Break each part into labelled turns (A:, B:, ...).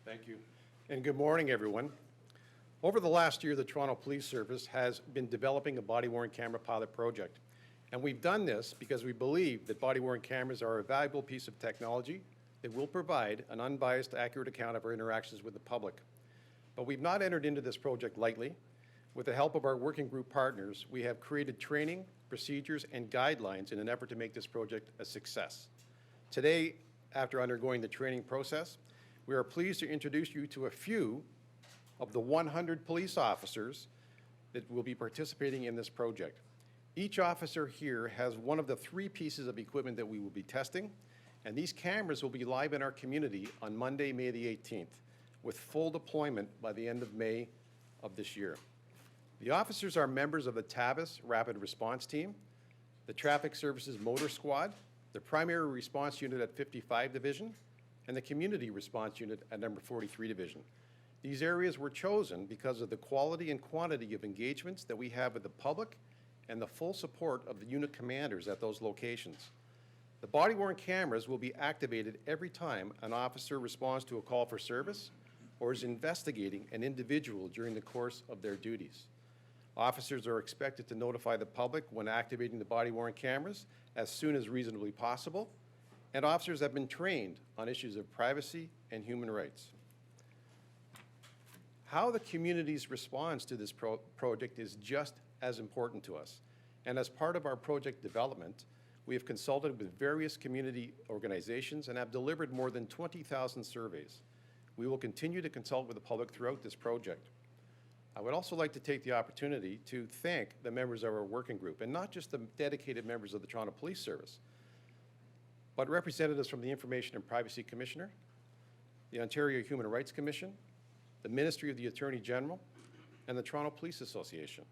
A: Thank you. And good morning, everyone. Over the last year, the Toronto Police Service has been developing a body-worn camera pilot project. And we've done this because we believe that body-worn cameras are a valuable piece of technology that will provide an unbiased, accurate account of our interactions with the public. But we've not entered into this project lightly. With the help of our working group partners, we have created training, procedures, and guidelines in an effort to make this project a success. Today, after undergoing the training process, we are pleased to introduce you to a few of the 100 police officers that will be participating in this project. Each officer here has one of the 3 pieces of equipment that we will be testing, and these cameras will be live in our community on Monday, May the 18th, with full deployment by the end of May of this year. The officers are members of the TABIS Rapid Response Team, the Traffic Services Motor Squad, the Primary Response Unit at 55 Division, and the Community Response Unit at number 43 Division. These areas were chosen because of the quality and quantity of engagements that we have with the public and the full support of the unit commanders at those locations. The body-worn cameras will be activated every time an officer responds to a call for service or is investigating an individual during the course of their duties. Officers are expected to notify the public when activating the body-worn cameras as soon as reasonably possible, and officers have been trained on issues of privacy and human rights. How the community's response to this project is just as important to us. And as part of our project development, we have consulted with various community organizations and have delivered more than 20,000 surveys. We will continue to consult with the public throughout this project. I would also like to take the opportunity to thank the members of our working group, and not just the dedicated members of the Toronto Police Service, but representatives from the Information and Privacy Commissioner, the Ontario Human Rights Commission, the Ministry of the Attorney General, and the Toronto Police Association.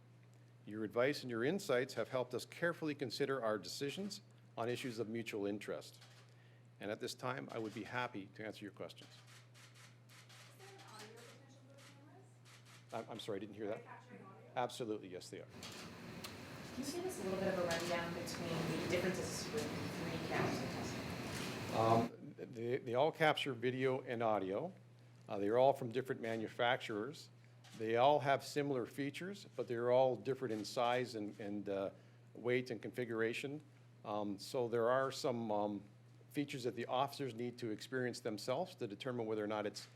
A: Your advice and your insights have helped us carefully consider our decisions on issues of mutual interest. And at this time, I would be happy to answer your questions. I'm sorry, I didn't hear that. Absolutely, yes, they are.
B: Can you give us a little bit of a rundown between the differences with the 3 cameras you're testing?
A: They all capture video and audio. They're all from different manufacturers. They all have similar features, but they're all different in size and weight and configuration. So there are some features that the officers need to experience themselves to determine whether or not it's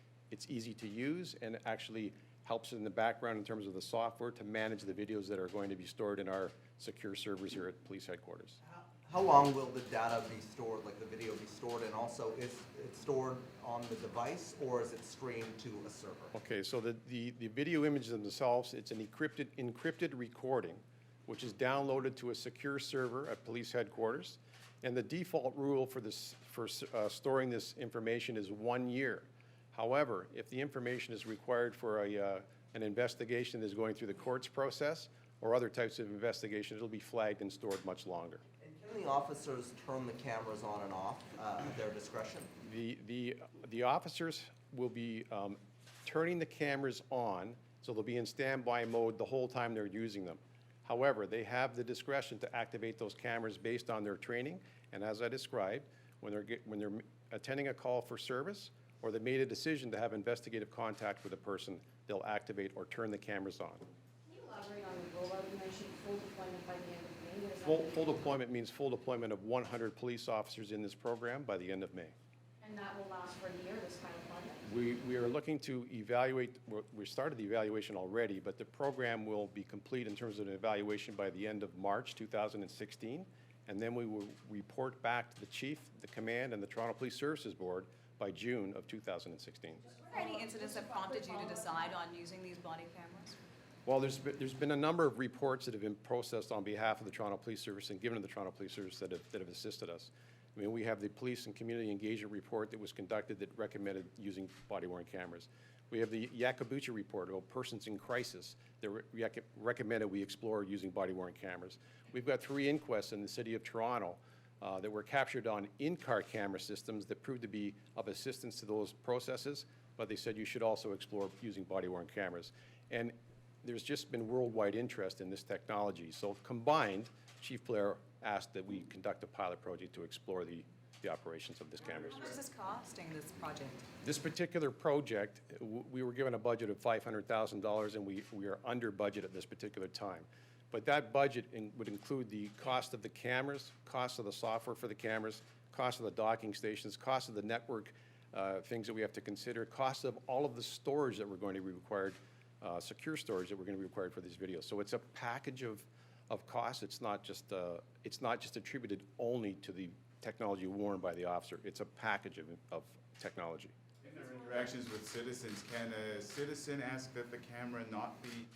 A: easy to use and actually helps in the background in terms of the software to manage the videos that are going to be stored in our secure servers here at police headquarters.
C: How long will the data be stored, like the video be stored, and also is it stored on the device or is it streamed to a server?
A: Okay, so the video images themselves, it's an encrypted recording, which is downloaded to a secure server at police headquarters, and the default rule for storing this information is 1 year. However, if the information is required for an investigation that is going through the courts process or other types of investigation, it'll be flagged and stored much longer.
C: And can the officers turn the cameras on and off at their discretion?
A: The officers will be turning the cameras on, so they'll be in standby mode the whole time they're using them. However, they have the discretion to activate those cameras based on their training, and as I described, when they're attending a call for service, or they made a decision to have investigative contact with a person, they'll activate or turn the cameras on.
B: Can you elaborate on the rollout? You mentioned full deployment by the end of May.
A: Full deployment means full deployment of 100 police officers in this program by the end of May.
B: And that will last for a year, this kind of project?
A: We are looking to evaluate, we started the evaluation already, but the program will be complete in terms of an evaluation by the end of March 2016, and then we will report back to the Chief, the Command, and the Toronto Police Services Board by June of 2016.
D: Were there any incidents that prompted you to decide on using these body cameras?
A: Well, there's been a number of reports that have been processed on behalf of the Toronto Police Service and given to the Toronto Police Service that have assisted us. I mean, we have the Police and Community Engagement Report that was conducted that recommended using body-worn cameras. We have the Yakabuchi Report about persons in crisis that recommended we explore using body-worn cameras. We've got 3 inquests in the City of Toronto that were captured on in-car camera systems that proved to be of assistance to those processes, but they said you should also explore using body-worn cameras. And there's just been worldwide interest in this technology. So combined, Chief Blair asked that we conduct a pilot project to explore the the operations of these cameras.
D: How much is this costing, this project?
A: This particular project, we were given a budget of $500,000, and we are under budget at this particular time. But that budget would include the cost of the cameras, cost of the software for the cameras, cost of the docking stations, cost of the network things that we have to consider, cost of all of the storage that we're going to be required, secure storage that we're going to be required for these videos. So it's a package of costs. It's not just attributed only to the technology worn by the officer. It's a package of technology.
E: In their interactions with citizens, can a citizen ask that the camera not be used?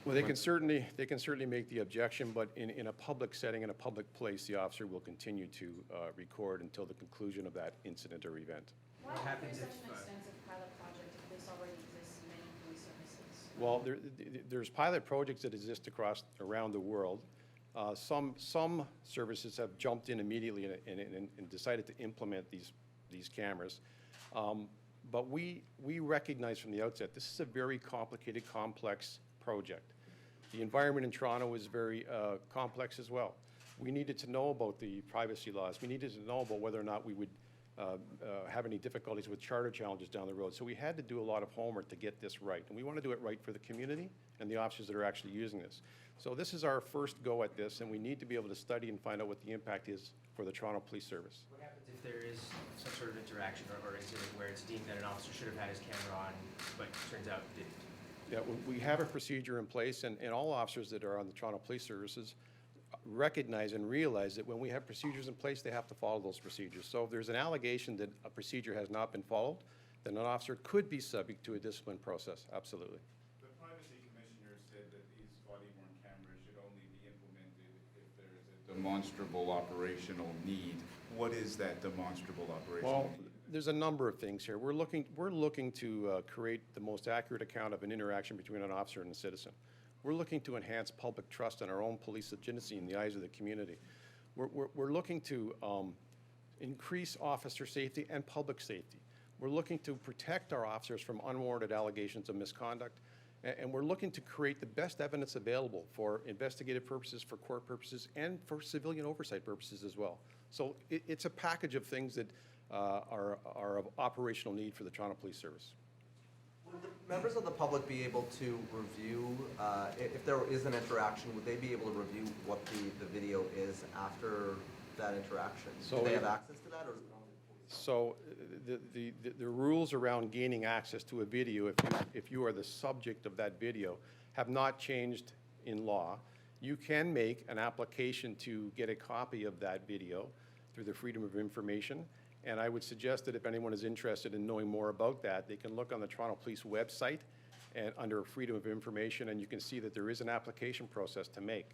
A: Well, they can certainly make the objection, but in a public setting, in a public place, the officer will continue to record until the conclusion of that incident or event.
B: Why
F: What
B: is there
F: happens
B: such
F: if,
B: an extensive pilot project if this already exists in many police services?
A: Well, there's pilot projects that exist around the world. Some services have jumped in immediately and decided to implement these cameras. But we recognize from the outset, this is a very complicated, complex project. The environment in Toronto is very complex as well. We needed to know about the privacy laws. We needed to know about whether or not we would have any difficulties with charter challenges down the road. So we had to do a lot of homework to get this right. And we want to do it right for the community and the officers that are actually using this. So this is our first go at this, and we need to be able to study and find out what the impact is for the Toronto Police Service.
F: what happens if there is some sort of interaction or incident where it's deemed that an officer should have had his camera on, but turns out didn't?
A: Yeah, we have a procedure in place, and all officers that are on the Toronto Police Services recognize and realize that when we have procedures in place, they have to follow those procedures. So if there's an allegation that a procedure has not been followed, then an officer could be subject to a discipline process, absolutely.
E: The privacy commissioner said that these body-worn cameras should only be implemented if there is a demonstrable operational need. What is that demonstrable operational
A: Well,
E: need?
A: there's a number of things here. We're looking to create the most accurate account of an interaction between an officer and a citizen. We're looking to enhance public trust in our own police legitimacy in the eyes of the community. We're looking to increase officer safety and public safety. We're looking to protect our officers from unwarranted allegations of misconduct. And we're looking to create the best evidence available for investigative purposes, for court purposes, and for civilian oversight purposes as well. So it's a package of things that are of operational need for the Toronto Police Service.
C: Would the members of the public be able to review, if there is an interaction, would they be able to review what the video is after that interaction?
A: So
C: Do they have
A: if-
C: access to that, or is it only the police?
A: So the rules around gaining access to a video, if you are the subject of that video, have not changed in law. You can make an application to get a copy of that video through the Freedom of Information. And I would suggest that if anyone is interested in knowing more about that, they can look on the Toronto Police website and under Freedom of Information, and you can see that there is an application process to make.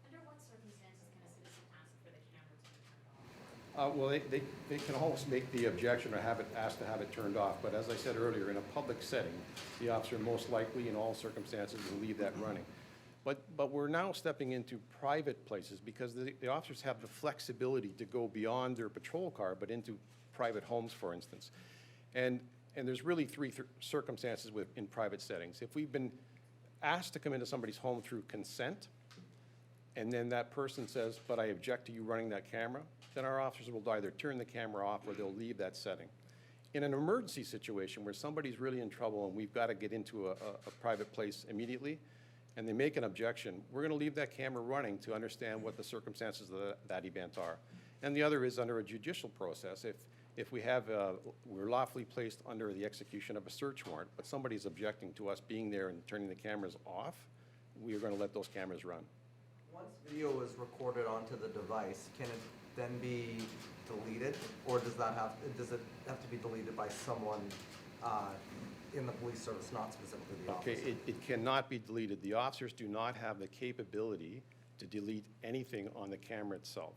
B: Under what circumstances can a citizen ask for the camera to be turned off?
A: Well, they can always make the objection or ask to have it turned off, but as I said earlier, in a public setting, the officer most likely, in all circumstances, will leave that running. But we're now stepping into private places because the officers have the flexibility to go beyond their patrol car, but into private homes, for instance. And there's really three circumstances in private settings. If we've been asked to come into somebody's home through consent, and then that person says, but I object to you running that camera, then our officers will either turn the camera off or they'll leave that setting. In an emergency situation where somebody's really in trouble and we've got to get into a private place immediately, and they make an objection, we're going to leave that camera running to understand what the circumstances of that event are. And the other is under a judicial process. If we're lawfully placed under the execution of a search warrant, but somebody's objecting to us being there and turning the cameras off, we are going to let those cameras run.
C: Once video is recorded onto the device, can it then be deleted, or does it have to be deleted by someone in the police service, not specifically the officer?
A: Okay, it cannot be deleted. The officers do not have the capability to delete anything on the camera itself.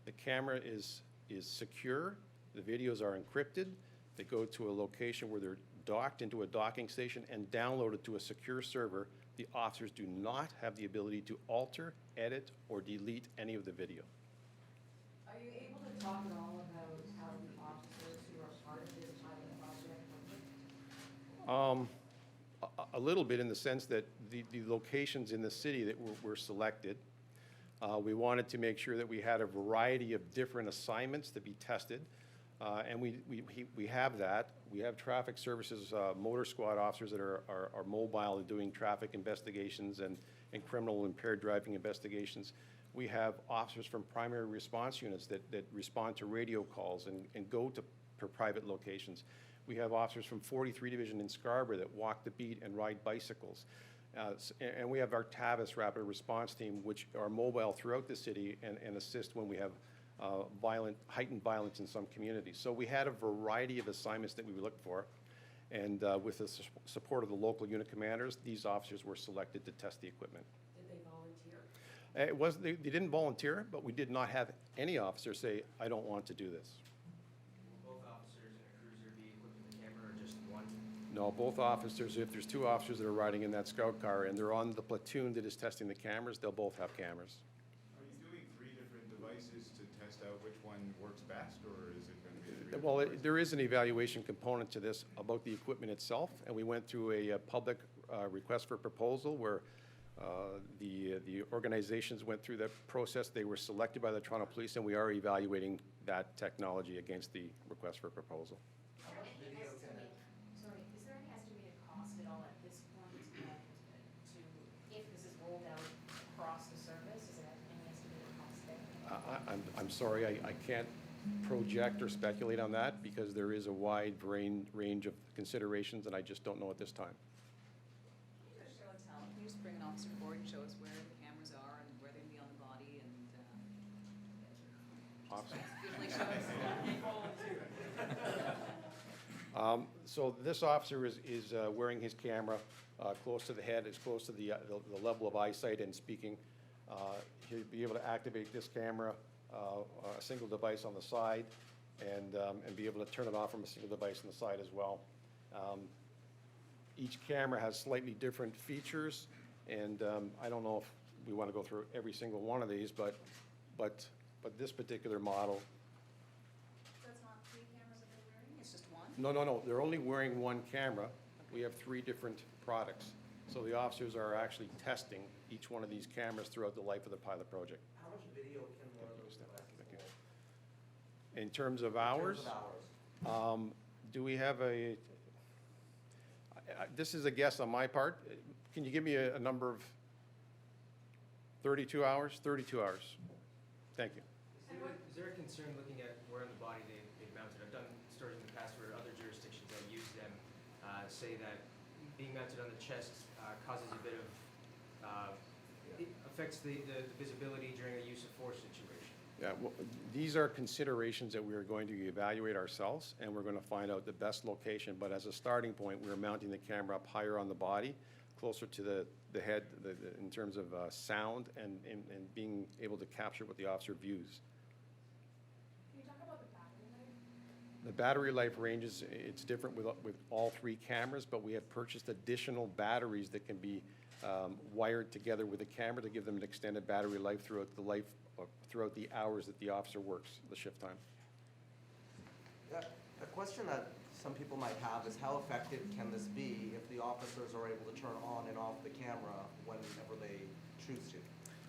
A: The camera is secure, the videos are encrypted, they go to a location where they're docked into a docking station and downloaded to a secure server. The officers do not have the ability to alter, edit, or delete any of the video.
G: Are you able to talk at all about how the officers who are part of this pilot project work?
A: A little bit in the sense that the locations in the city that were selected, We wanted to make sure that we had a variety of different assignments to be tested, and we have that. We have traffic services, motor squad officers that are mobile and doing traffic investigations and criminal impaired driving investigations. We have officers from primary response units that respond to radio calls and go to private locations. We have officers from 43 Division in Scarborough that walk the beat and ride bicycles. And we have our TAVIS rapid response team, which are mobile throughout the city and assist when we have heightened violence in some communities. So we had a variety of assignments that we looked for. And with the support of the local unit commanders, these officers were selected to test the equipment.
G: Did they volunteer?
A: They didn't volunteer, but we did not have any officer say, I don't want to do this.
F: Will both officers in a cruiser be equipped with a camera or just one?
A: No, both officers, if there's two officers that are riding in that scout car and they're on the platoon that is testing the cameras, they'll both have cameras.
E: Are you doing 3 different devices to test out which one works best, or is it going to be 3
A: Well,
E: different
A: there is an evaluation component to this about the equipment itself, and we went through a public request for proposal where the organizations went through that process. They were selected by the Toronto Police, and we are evaluating that technology against the request for proposal.
B: Is there any estimated, sorry, is there any estimated cost at all at this point to, if this is rolled out across the service, is there any estimated cost there?
A: I'm sorry, I can't project or speculate on that because there is a wide range of considerations, and I just don't know at this time.
D: Can you just show and tell? Can you just bring an officer forward and show us where the cameras are and where they'd be on the body and,
A: Officer?
D: visually show us?
A: So this officer is wearing his camera close to the head, as close to the level of eyesight and speaking. He'll be able to activate this camera, a single device on the side, and be able to turn it off from a single device on the side as well. Each camera has slightly different features, and I don't know if we want to go through every single one of these, but this particular model.
D: So it's not 3 cameras that they're wearing, it's just one?
A: No, they're only wearing one camera. We have 3 different products. So the officers are actually testing each one of these cameras throughout the life of the pilot project.
C: How much video can one of those devices
A: Thank you.
C: hold?
A: In terms of
C: In
A: hours,
C: terms of hours.
A: do we have this is a guess on my part. Can you give me a number of 32 hours? 32 hours. Thank you.
F: Is there a concern looking at where on the body they've mounted? I've done stories in the past where other jurisdictions that use them say that being mounted on the chest causes a bit of, it affects the visibility during a use of force situation.
A: Yeah, well, these are considerations that we are going to evaluate ourselves, and we're going to find out the best location. But as a starting point, we're mounting the camera up higher on the body, closer to the head in terms of sound and being able to capture what the officer views.
B: Can you talk about the battery life?
A: The battery life ranges, it's different with all 3 cameras, but we have purchased additional batteries that can be wired together with the camera to give them an extended battery life throughout the hours that the officer works, the shift time.
C: Yeah, a question that some people might have is how effective can this be if the officers are able to turn on and off the camera whenever they choose to?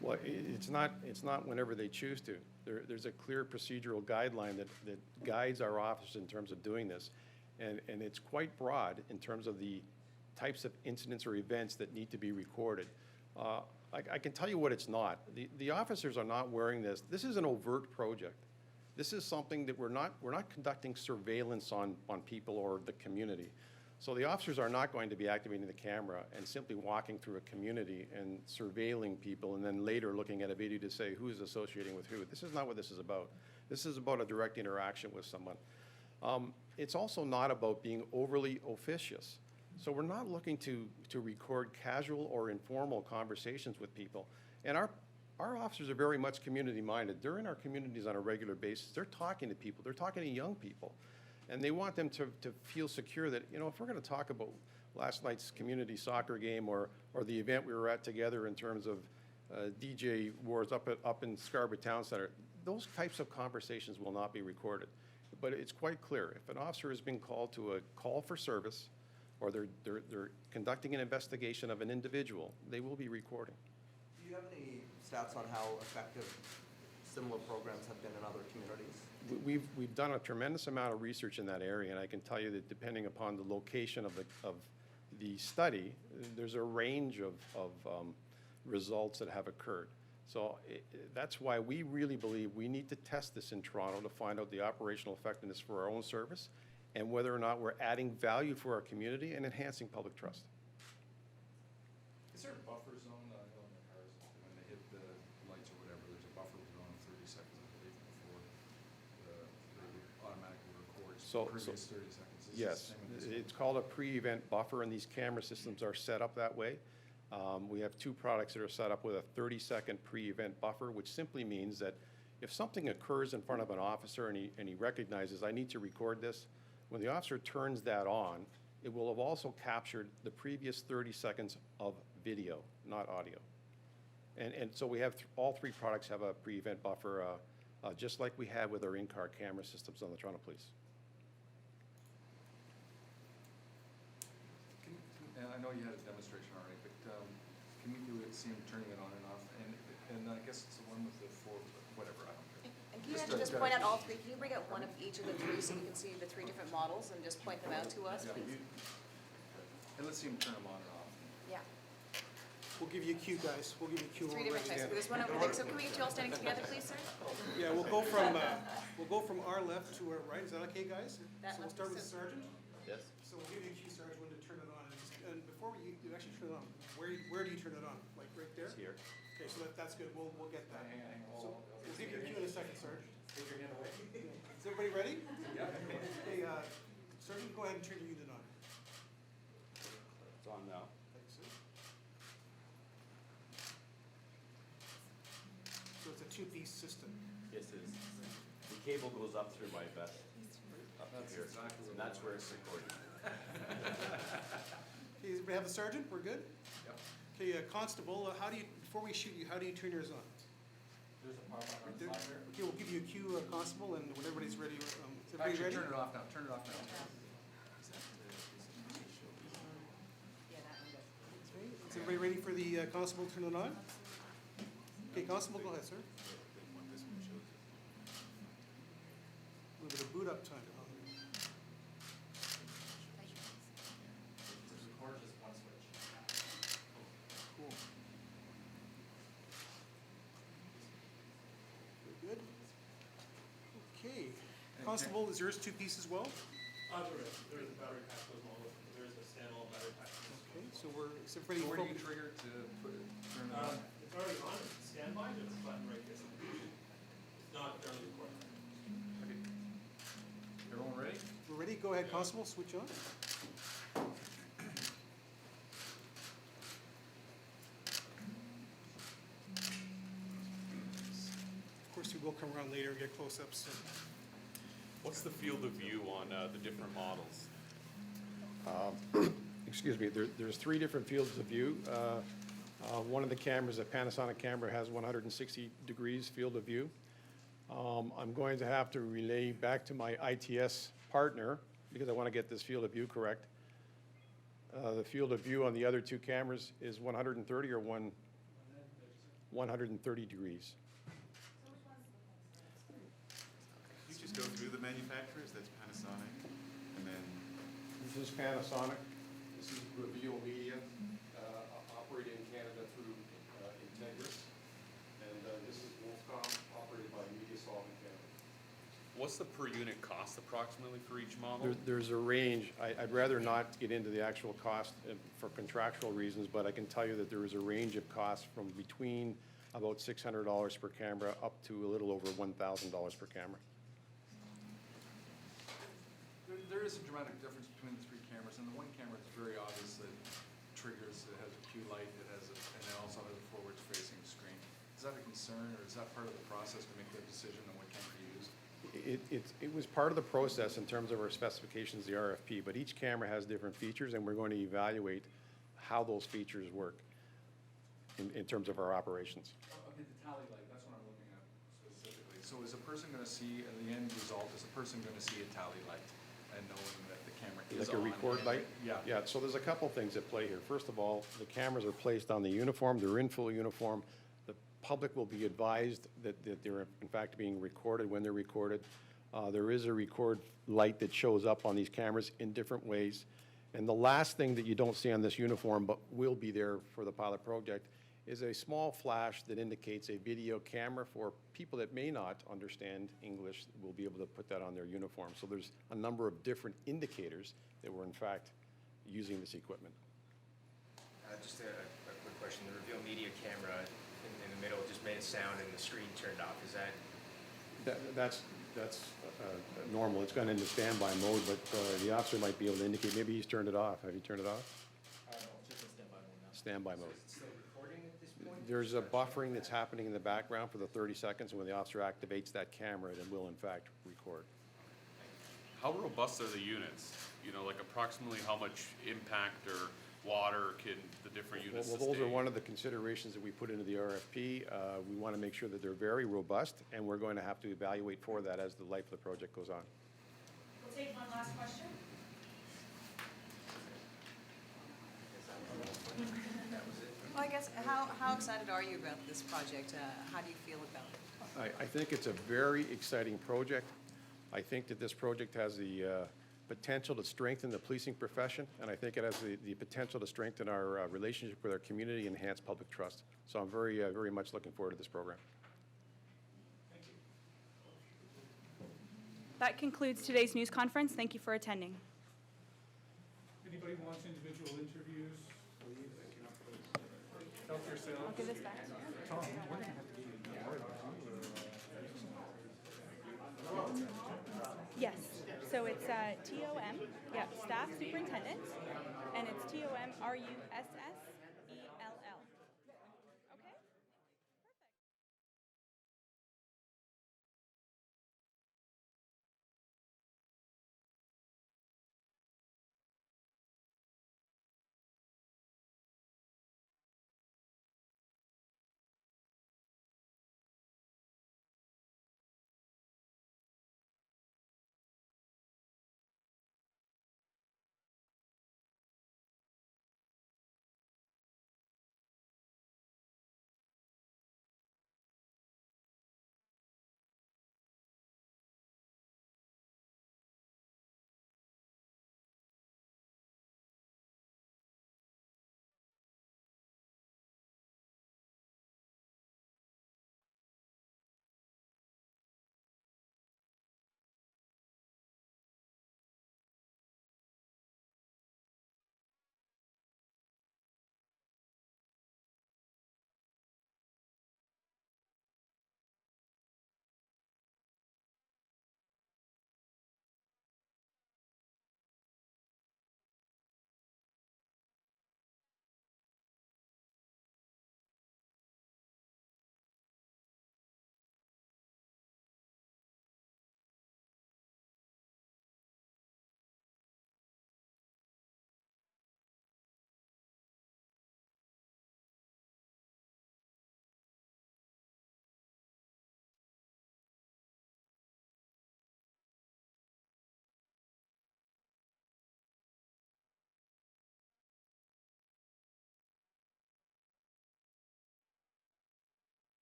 A: Well, it's not whenever they choose to. There's a clear procedural guideline that guides our officers in terms of doing this. And it's quite broad in terms of the types of incidents or events that need to be recorded. I can tell you what it's not. The officers are not wearing this. This is an overt project. This is something that we're not conducting surveillance on people or the community. So the officers are not going to be activating the camera and simply walking through a community and surveilling people and then later looking at a video to say who is associating with who. This is not what this is about. This is about a direct interaction with someone. It's also not about being overly officious. So we're not looking to record casual or informal conversations with people. And our officers are very much community-minded. They're in our communities on a regular basis. They're talking to people. They're talking to young people. And they want them to feel secure that, if we're going to talk about last night's community soccer game or the event we were at together in terms of DJ wars up in Scarborough Town Center, those types of conversations will not be recorded. But it's quite clear. If an officer has been called to a call for service or they're conducting an investigation of an individual, they will be recording.
C: Do you have any stats on how effective similar programs have been in other communities?
A: We've done a tremendous amount of research in that area, and I can tell you that depending upon the location of the study, there's a range of results that have occurred. So that's why we really believe we need to test this in Toronto to find out the operational effectiveness for our own service and whether or not we're adding value for our community and enhancing public trust.
H: Is there a buffer zone, I know in the cars, when they hit the lights or whatever, there's a buffer zone of 30 seconds, I believe, before the automatically records
A: So-
H: the previous 30 seconds. Is it the
A: Yes,
H: same in this one?
A: it's called a pre-event buffer, and these camera systems are set up that way. We have two products that are set up with a 30-second pre-event buffer, which simply means that if something occurs in front of an officer and he recognizes, I need to record this, when the officer turns that on, it will have also captured the previous 30 seconds of video, not audio. And so we have, all three products have a pre-event buffer, just like we have with our in-car camera systems on the Toronto Police.
H: And I know you had a demonstration already, but can we do it, see him turning it on and off? And I guess it's the one with the four, whatever, I don't care.
D: And can you actually just point out all three? Can you bring out one of each of the three so we can see the three different models and just point them out to us,
H: Yeah.
D: please?
H: And let's see him turn them on and off.
D: Yeah.
I: We'll give you a cue, guys. We'll give you a cue.
D: Three
I: when we're
D: different
I: ready.
D: types. There's one over there. So can we get you all standing together, please, sir?
I: Yeah, we'll go from our left to our right. Is that okay, guys?
D: That
I: So we'll
D: must
I: start
D: be
I: with the
D: so-
I: sergeant.
A: Yes.
I: So we'll give you a cue, Sergeant, when to turn it on. And before you actually turn it on, where do you turn it on? Like right there?
A: Here.
I: Okay, so that's good. We'll get that. So we'll give you a cue in a second, Sergeant. Take your hand away. Is everybody ready? Yeah. Okay, Sergeant, go ahead and turn your unit on.
A: It's on now.
I: Thanks, sir. So it's a two-piece system.
J: Yes, it is. The cable goes up through my vest. Up
H: That's
J: here.
H: exactly what
J: And that's where it's recorded.
I: Okay, does everybody have the sergeant? We're good?
H: Yep.
I: Okay, Constable, before we shoot you, how do you turn yours on?
H: There's a power button on
I: Right
H: the
I: there?
H: side there.
I: Okay, we'll give you a cue, Constable, and when everybody's ready, is everybody
H: Actually,
I: ready?
H: turn it off now, turn it off now.
D: Yeah, that one goes.
I: Okay, is everybody ready for the Constable to turn it on? Okay, Constable, go ahead, sir. A little bit of boot up time. Cool. Good. Okay. Constable, is yours two-piece as well?
K: There is a battery pack with all of, there is a standalone battery pack.
I: Okay, so is everybody?
H: So where do you trigger to put it, turn it on?
K: It's already on, it's standby, there's a button right there. It's not barely recording.
H: Okay. Everyone ready?
I: We're ready? Go ahead, Constable, switch on. Of course, we will come around later and get close-ups.
K: What's the field of view on the different models?
A: Excuse me, there's three different fields of view. One of the cameras, a Panasonic camera, has 160 degrees field of view. I'm going to have to relay back to my ITS partner, because I want to get this field of view correct. The field of view on the other two cameras is 130 or 130 degrees.
E: You just go through the manufacturers, that's Panasonic, and then
A: This is Panasonic. This is Reveal Media, operated in Canada through Integris. And this is Wolfcom, operated by MediaSolve in Canada.
K: What's the per unit cost approximately for each model?
A: There's a range. I'd rather not get into the actual cost for contractual reasons, but I can tell you that there is a range of costs from between about $600 per camera up to a little over $1,000 per camera.
H: There is a dramatic difference between the three cameras, and the one camera is very obvious that triggers, it has a Q light, and it also has a forward-facing screen. Is that a concern, or is that part of the process to make the decision on what camera to use?
A: It was part of the process in terms of our specifications, the RFP, but each camera has different features, and we're going to evaluate how those features work in terms of our operations.
H: Okay, the tally light, that's what I'm looking at specifically. So is a person gonna see, in the end result, is a person gonna see a tally light and knowing that the camera is
A: Like a
H: on?
A: record
H: and-
A: light?
H: Yeah.
A: Yeah, so there's a couple things at play here. First of all, the cameras are placed on the uniform, they're in full uniform. The public will be advised that they're in fact being recorded when they're recorded. There is a record light that shows up on these cameras in different ways. And the last thing that you don't see on this uniform, but will be there for the pilot project, is a small flash that indicates a video camera for people that may not understand English. Will be able to put that on their uniform. So there's a number of different indicators that we're in fact using this equipment.
L: Just a quick question. The reveal media camera in the middle just made a sound and the screen turned off. Is that?
A: That's normal. It's gone into standby mode, but the officer might be able to indicate, maybe he's turned it off. Have you turned it off?
L: No, just in standby mode now.
A: Standby mode.
L: Is it still recording at this point?
A: There's a buffering that's happening in the background for the 30 seconds, and when the officer activates that camera, it will in fact record.
M: How robust are the units? You know, like approximately how much impact or water can the different units
A: Well,
M: sustain?
A: those are one of the considerations that we put into the RFP. We want to make sure that they're very robust, and we're going to have to evaluate for that as the life of the project goes on.
B: We'll take one last question.
D: Well, I guess, how excited are you about this project? How do you feel about it?
A: I think it's a very exciting project. I think that this project has the potential to strengthen the policing profession, and I think it has the potential to strengthen our relationship with our community and enhance public trust. So I'm very much looking forward to this program.
N: That concludes today's news conference. Thank you for attending.
I: Anybody wants individual interviews? Help yourself.
N: I'll give this back to you. Yes, so it's TOM, yeah, Staff Superintendent, and it's TOM RUSS